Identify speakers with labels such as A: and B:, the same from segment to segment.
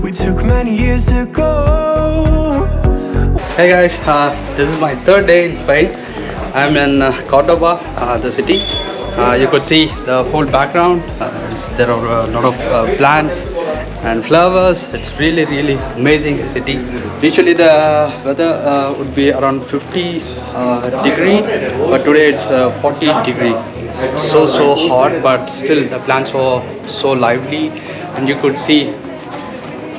A: we took many years ago.
B: Hey guys, this is my third day in Spain. I'm in Cordoba, the city. You could see the whole background. There are a lot of plants and flowers. It's really amazing city. Usually the weather would be around 50 degree, but today it's 40 degree. So hot, but still the plants are so lively, and you could see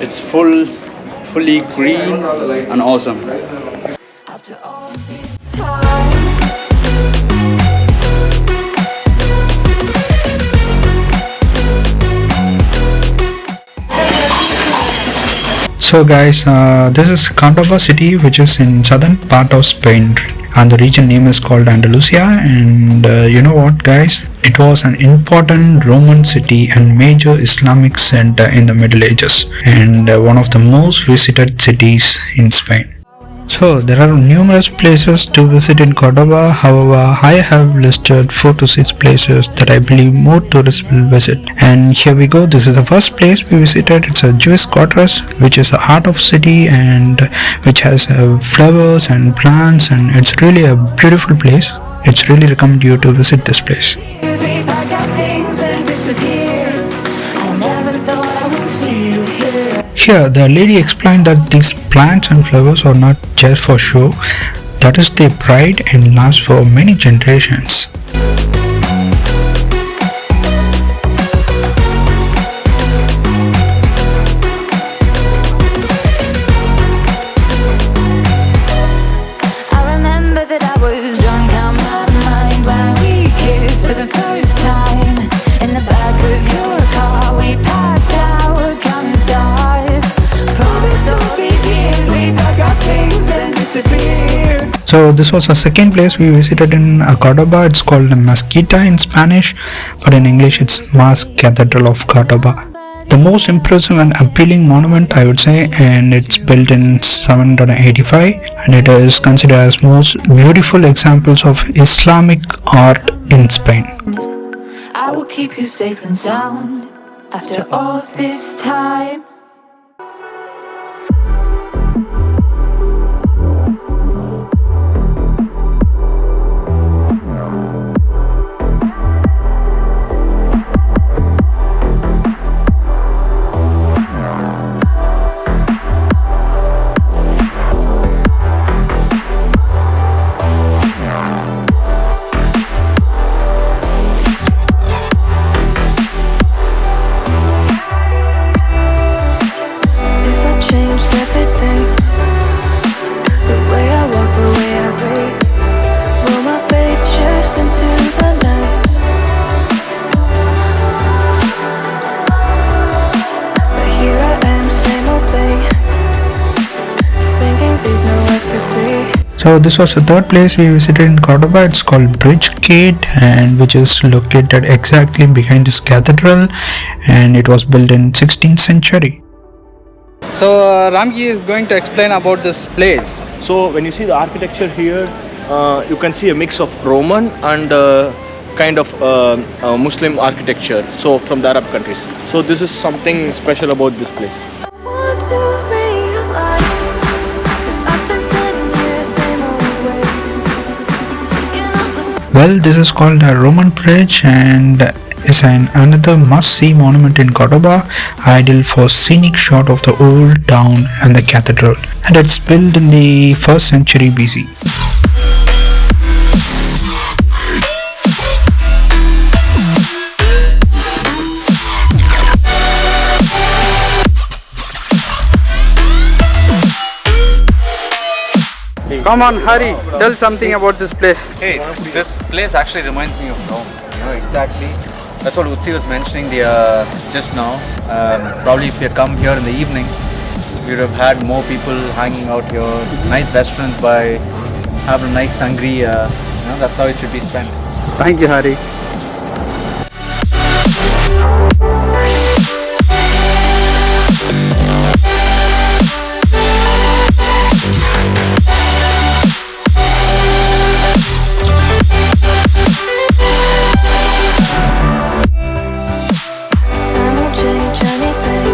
B: it's fully green and awesome.
A: After all this time,
C: So guys, this is Cordoba city, which is in southern part of Spain, and the region name is called Andalusia. And you know what guys, it was an important Roman city and major Islamic center in the Middle Ages, and one of the most visited cities in Spain. So there are numerous places to visit in Cordoba. However, I have listed 4 to 6 places that I believe more tourists will visit. And here we go. This is the first place we visited. It's a Jewish quarters, which is the heart of city and which has flowers and plants, and it's really a beautiful place. It's really recommend you to visit this place.
A: we pack our things and disappear. I never thought I would see you here.
C: Here, the lady explained that these plants and flowers are not just for show, that is their pride and last for many generations.
D: I remember that I was drunk on my mind when we kissed for the first time. In the back of your car we passed out counting stars.
A: Promise all these years we pack our things and disappear.
C: So this was a second place we visited in Cordoba. It's called the Mosque-Cathedral in Spanish, but in English it's Mosque-Cathedral of Cordoba. The most impressive and appealing monument, I would say, and it's built in 785, and it is considered as most beautiful examples of Islamic art in Spain.
D: I will keep you safe and sound after all this time. If I changed everything, the way I walk, the way I breathe, will my fate shift into the night? But here I am, same old thing, sinking deep, no ecstasy.
C: So this was the third place we visited in Cordoba. It's called Bridge Gate, and which is located exactly behind this cathedral, and it was built in 16th century.
B: So Ramgi is going to explain about this place.
E: So when you see the architecture here, you can see a mix of Roman and kind of Muslim architecture, so from the Arab countries. So this is something special about this place.
D: I want to realize, 'cause I've been sitting here, same old ways, taking off a
C: Well, this is called the Roman Bridge, and is another must-see monument in Cordoba, ideal for scenic shot of the old town and the cathedral, and it's built in the 1st century BC.
B: Come on, hurry, tell something about this place.
F: Hey, this place actually reminds me of Rome. You know exactly. That's what Utsi was mentioning just now. Probably if you come here in the evening, we would have had more people hanging out here. Nice restaurants by, have a nice sangria. That's how it should be spent.
B: Thank you, Hari.
D: time won't change anything.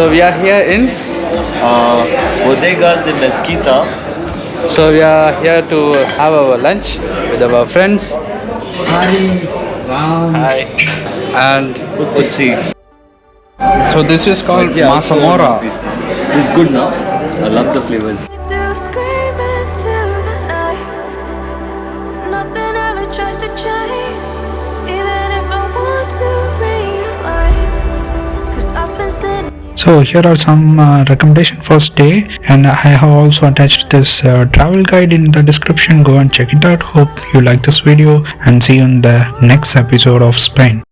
B: So we are here in.
G: Bodegas de Mezquita.
B: So we are here to have our lunch with our friends. Hi. Ram.
G: Hi.
B: And
G: Utsi.
B: so this is called Masamora.
G: This is good now. I love the flavors.
D: To scream into the night. Nothing ever tries to change, even if I want to realign. 'Cause I've been sitting.
C: So here are some recommendations for stay, and I have also attached this travel guide in the description. Go and check it out. Hope you like this video, and see you in the next episode of Spain.